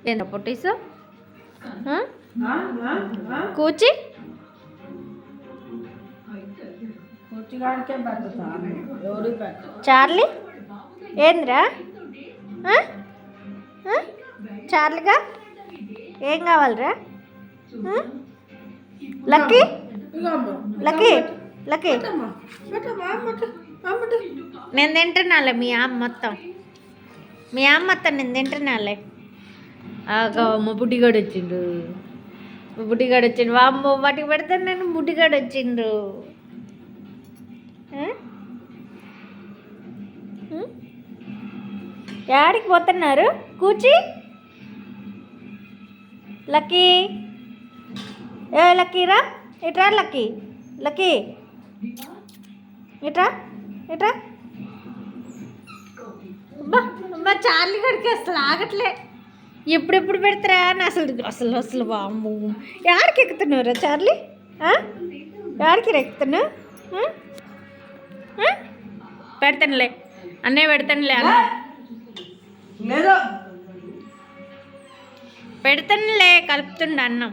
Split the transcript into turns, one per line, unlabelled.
ఏంటో పొట్టీసు కూచి చార్లీ ఏంద్రా చార్లీగా ఏం కావాలరా లక్కీ లక్కీ లక్కీ నేను తింటున్నాలే మీ అమ్మ మొత్తం నేను తింటున్నాలే మా బుడ్డిగాడు వచ్చిండు వామ్మో వాటికి పెడతాను నేను బుడ్డిగాడు వచ్చిండు యాడికి పోతున్నారు కూచి లక్కీ ఏ లక్కీరా ఇట్రా లక్కీ ఇట్రా అబ్బా చార్లీ గడికి అసలు ఆగట్లే ఎప్పుడెప్పుడు పెడతారా అని అసలు వాము యాడికి ఎక్కుతున్నావురా చార్లీ యాడికి ఎక్కుతున్నావు పెడతానులే అన్నయ్య పెడతానులే పెడతానులే కలుపుతుండ అన్నం